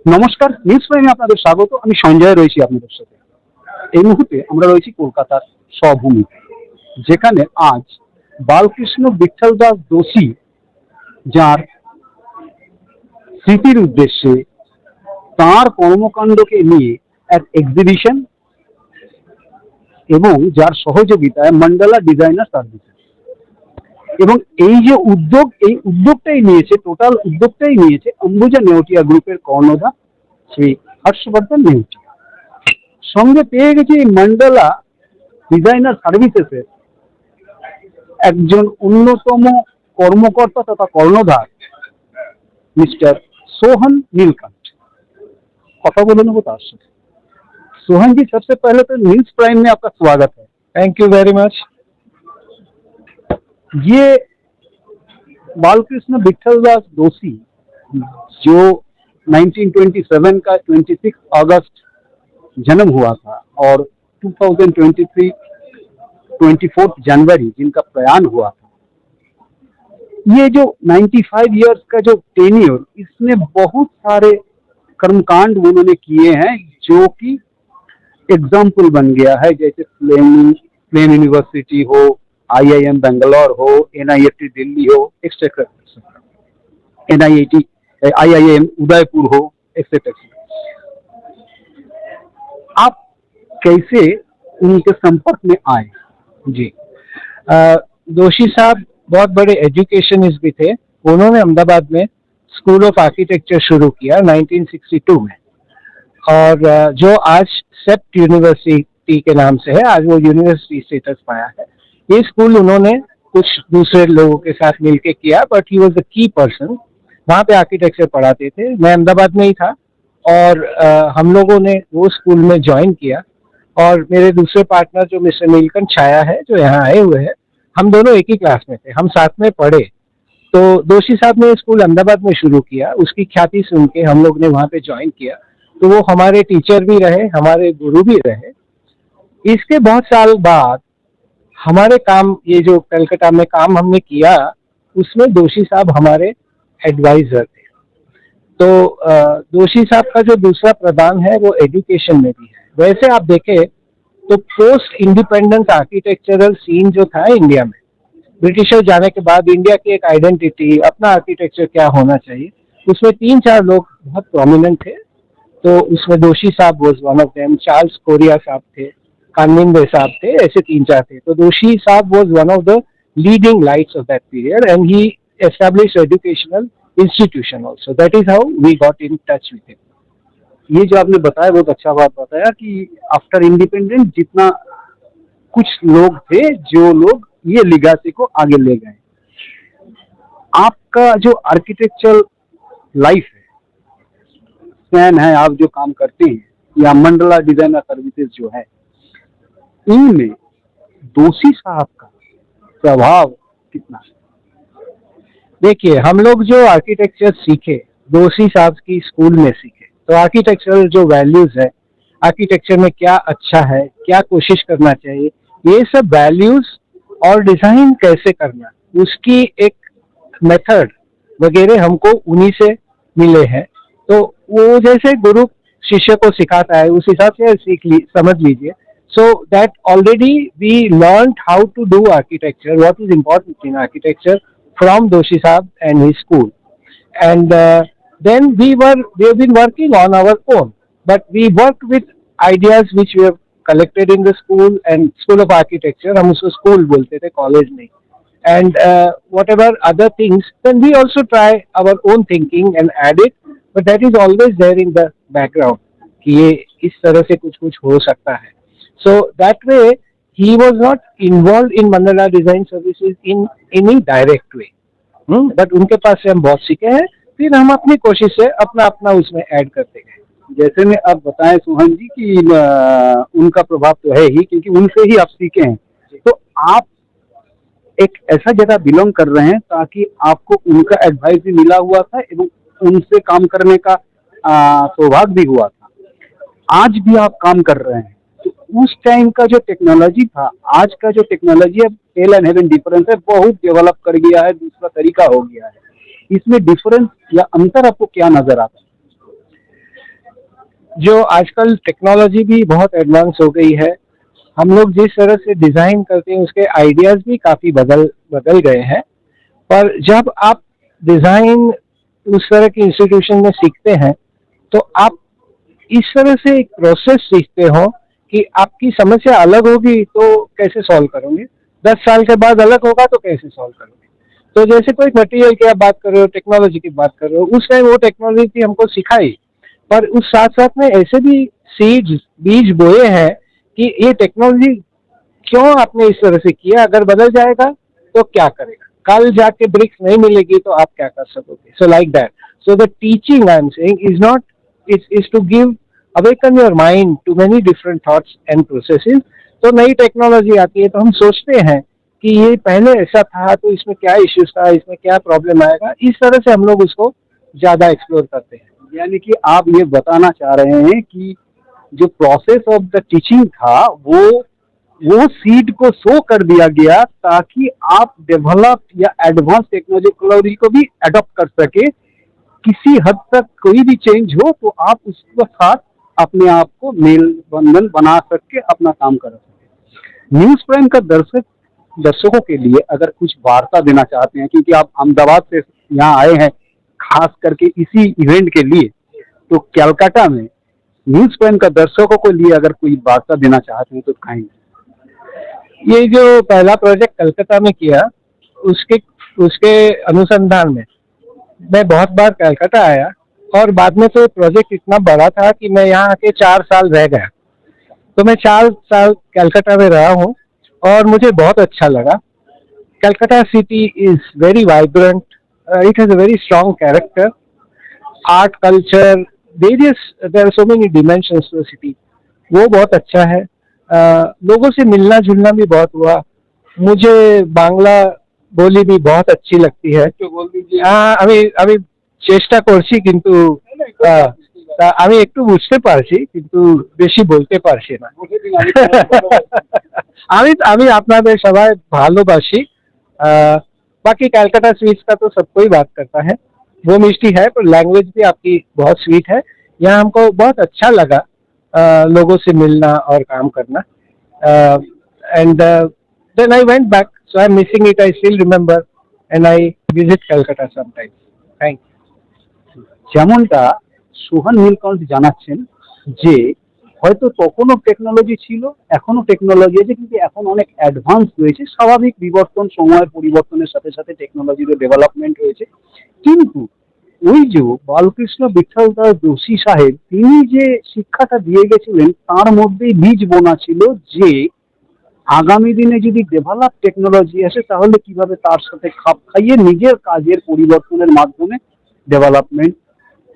নমস্কার, নিউজ প্রাইমে আপনাদের স্বাগত। আমি সঞ্জয় রয়েছি আপনাদের সাথে। এই মুহূর্তে আমরা রয়েছি কলকাতার স্বভূমি, যেখানে আজ বালকৃষ্ণ বিঠল দাস দোষী, যার স্মৃতির উদ্দেশ্যে তাঁর কর্মকাণ্ডকে নিয়ে এক এক্সিবিশন এবং যার সহযোগিতায় মন্ডলা ডিজাইনার সার্ভিসেস, এবং এই যে উদ্যোগ, এই উদ্যোগটাই নিয়েছে, টোটাল উদ্যোগটাই নিয়েছে অম্বুজা নেওটিয়া গ্রুপের কর্ণধার শ্রী হর্ষবর্ধন নেওটিয়া। সঙ্গে পেয়ে গেছি এই মন্ডলা ডিজাইনার সার্ভিসেসের একজন অন্যতম কর্মকর্তা তথা কর্ণধার मिस्टर सोहन नीलकंठ। কথা বলে নেবো তার সাথে। सोहन जी, सबसे पहले तो न्यूज प्राइम में आपका स्वागत है। Thank you very much. ये बालकृष्ण विठल दास दोषी, जो 1927 का 26 अगस्त जन्म हुआ था और 2023 24 जनवरी जिनका प्रयाण हुआ था, ये जो 95 इयर्स का जो टेन्योर, इसमें बहुत सारे कर्मकांड उन्होंने किए हैं जो कि एग्जाम्पल बन गया है। जैसे प्लेन यूनिवर्सिटी हो, IIM बेंगलोर हो, NIFT दिल्ली हो, एक्सेट्रा, NIIT IIM उदयपुर हो, एक्सेट्रा। आप कैसे उनके संपर्क में आए? जी, दोषी साहब बहुत बड़े एजुकेशनिस्ट भी थे। उन्होंने अहमदाबाद में स्कूल ऑफ आर्किटेक्चर शुरू किया 1962 में, और जो आज सेप्ट यूनिवर्सिटी के नाम से है, आज वो यूनिवर्सिटी स्टेटस पाया है। ये स्कूल उन्होंने कुछ दूसरे लोगों के साथ मिलके किया, but he was the key person. वहाँ पे आर्किटेक्चर पढ़ाते थे, मैं अहमदाबाद में ही था, और हम लोगों ने वो स्कूल में ज्वाइन किया। और मेरे दूसरे पार्टनर जो मिस्टर नीलकंठ छाया है, जो यहाँ आए हुए हैं, हम दोनों एक ही क्लास में थे, हम साथ में पढ़े। तो दोषी साहब ने स्कूल अहमदाबाद में शुरू किया, उसकी ख्याति सुन के हम लोग ने वहाँ पे ज्वाइन किया। तो वो हमारे टीचर भी रहे, हमारे गुरु भी रहे। इसके बहुत साल बाद हमारे काम, ये जो कलकत्ता में काम हमने किया, उसमें दोषी साहब हमारे एडवाइजर थे। तो दोषी साहब का जो दूसरा प्रदान है वो एजुकेशन में भी है। वैसे आप देखें तो पोस्ट इंडिपेंडेंस आर्किटेक्चरल सीन जो था इंडिया में, ब्रिटिशर जाने के बाद इंडिया की एक आइडेंटिटी, अपना आर्किटेक्चर क्या होना चाहिए, उसमें 3-4 लोग बहुत प्रोमिनेंट थे। तो उसमें दोषी साहब was one of them, Charles Korea साहब थे, कानविंदे साहब थे, ऐसे 3-4 थे। तो दोषी साहब was one of the leading lights of that period, and he established educational institution also. That is how we got in touch with him. ये जो आपने बताया बहुत अच्छा बात बताया कि आफ्टर इंडिपेंडेंस जितना कुछ लोग थे, जो लोग ये लिगासी को आगे ले गए। आपका जो आर्किटेक्चरल लाइफ है, स्पैन है, आप जो काम करते हैं, या मंडला डिजाइनर सर्विसेज जो है, इनमें दोषी साहब का प्रभाव कितना है? देखिए, हम लोग जो आर्किटेक्चर सीखे दोषी साहब की स्कूल में सीखे। तो आर्किटेक्चरल जो वैल्यूज है, आर्किटेक्चर में क्या अच्छा है, क्या कोशिश करना चाहिए, ये सब वैल्यूज और डिजाइन कैसे करना, उसकी एक मेथड वगैरह हमको उन्हीं से मिले हैं। तो वो जैसे गुरु शिष्य को सिखाता है, उस हिसाब से समझ लीजिए। So that already we learn how to do architecture, what is important in architecture from Doshi साहब and his school. And then we have been working on our own, but we worked with ideas which we have collected in the school and school of architecture. हम उसको school बोलते थे, college नहीं। And whatever other things, then we also try our own thinking and add it, but that is always there in the background कि ये इस तरह से कुछ हो सकता है। So that way he was not involved in Mandala Design Services in any direct way, but उनके पास से हम बहुत सीखे हैं, फिर हम अपनी कोशिश से अपना उसमें ऐड करते गए। जैसे में आप बताएं सोहन जी कि उनका प्रभाव तो है ही, क्योंकि उनसे ही आप सीखे हैं। तो आप एक ऐसा जगह बिलोंग कर रहे हैं ताकि आपको उनका एडवाइस भी मिला हुआ था एवं उनसे काम करने का सौभाग्य भी हुआ था। आज भी आप काम कर रहे हैं, तो उस टाइम का जो टेक्नोलॉजी था, आज का जो टेक्नोलॉजी है, टेल एंड हेवन डिफरेंस है, बहुत डेवलप कर गया है, दूसरा तरीका हो गया है। इसमें डिफरेंस या अंतर आपको क्या नजर आता है? जो आजकल टेक्नोलॉजी भी बहुत एडवांस हो गई है, हम लोग जिस तरह से डिजाइन करते हैं उसके आइडियाज भी काफी बदल बदल गए हैं। पर जब आप डिजाइन उस तरह के इंस्टीट्यूशन में सीखते हैं तो आप इस तरह से एक प्रोसेस सीखते हो कि आपकी समस्या अलग होगी तो कैसे सॉल्व करोगे, 10 साल के बाद अलग होगा तो कैसे सॉल्व करोगे। तो जैसे कोई मटेरियल की आप बात कर रहे हो, टेक्नोलॉजी की बात कर रहे हो, उस टाइम वो टेक्नोलॉजी हमको सिखाई, पर उस साथ साथ में ऐसे भी सीड्स बीज बोए हैं कि ये टेक्नोलॉजी क्यों आपने इस तरह से किया, अगर बदल जाएगा तो क्या करेगा, कल जाके ब्रिक्स नहीं मिलेगी तो आप क्या कर सकोगे। So like that, so the teaching I am saying is not, is to give awaken your mind to many different thoughts and processes. तो नई टेक्नोलॉजी आती है तो हम सोचते हैं कि ये पहले ऐसा था तो इसमें क्या इश्यूज था, इसमें क्या प्रॉब्लम आएगा, इस तरह से हम लोग उसको ज्यादा एक्सप्लोर करते हैं। यानी कि आप ये बताना चाह रहे हैं कि जो प्रोसेस ऑफ द टीचिंग था वो सीड को शो कर दिया गया ताकि आप डेवलप या एडवांस टेक्नोलॉजी को भी अडॉप्ट कर सके। किसी हद तक कोई भी चेंज हो तो आप उसके साथ अपने आप को मेल बंधन बना सके, अपना काम कर सके। न्यूज प्राइम का दर्शकों के लिए अगर कुछ वार्ता देना चाहते हैं, क्योंकि आप अहमदाबाद से यहाँ आए हैं खास करके इसी इवेंट के लिए, तो कलकत्ता में न्यूज प्राइम का दर्शकों को लिए अगर कोई वार्ता देना चाहते हैं तो कहेंगे। ये जो पहला प्रोजेक्ट कलकत्ता में किया, उसके उसके अनुसंधान में मैं बहुत बार कलकत्ता आया, और बाद में तो प्रोजेक्ट इतना बड़ा था कि मैं यहाँ आके 4 साल रह गया। तो मैं 4 साल कलकत्ता में रहा हूँ और मुझे बहुत अच्छा लगा। Calcutta city is very vibrant, it has a very strong character, art, culture, various, there are so many dimensions to the city. वो बहुत अच्छा है। लोगों से मिलना जुलना भी बहुत हुआ। मुझे बांग्ला बोली भी बहुत अच्छी लगती है। আমি আমি চেষ্টা করছি কিন্তু আমি একটু বুঝতে পারছি কিন্তু বেশি বলতে পারছি না। আমি আমি আপনাদের সবাই ভালোবাসি। बाकी कलकत्ता स्वीट्स का तो सबको ही बात करता है, वो मिष्टी है, पर लैंग्वेज भी आपकी बहुत स्वीट है। यहाँ हमको बहुत अच्छा लगा लोगों से मिलना और काम करना। And then I went back, so I am missing it, I still remember and I visit Calcutta sometimes. Thank you. যেমনটা সোহান নীলকণ্ঠ জানাচ্ছেন যে হয়তো তখনও টেকনোলজি ছিল, এখনো টেকনোলজি আছে, কিন্তু এখন অনেক অ্যাডভান্স হয়েছে। স্বাভাবিক বিবর্তন, সময়ের পরিবর্তনের সাথে সাথে টেকনোলজিরও ডেভেলপমেন্ট হয়েছে। কিন্তু ওই যে বালকৃষ্ণ বিঠল দাস যোশী সাহেব, তিনি যে শিক্ষাটা দিয়ে গেছিলেন তার মধ্যেই বীজ বোনা ছিল যে আগামী দিনে যদি ডেভেলপ টেকনোলজি আসে তাহলে কিভাবে তার সাথে খাপ খাইয়ে নিজের কাজের পরিবর্তনের মাধ্যমে development,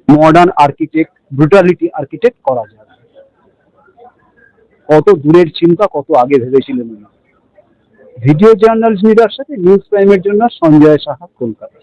modern architect, brutality architect করা যাবে। কত দূরের চিন্তা, কত আগে ভেবেছিলেন উনি। ভিডিও জার্নালিস্ট মিডিয়ার সাথে নিউজ প্রাইমের জন্য সঞ্জয় সাহা, কলকাতা।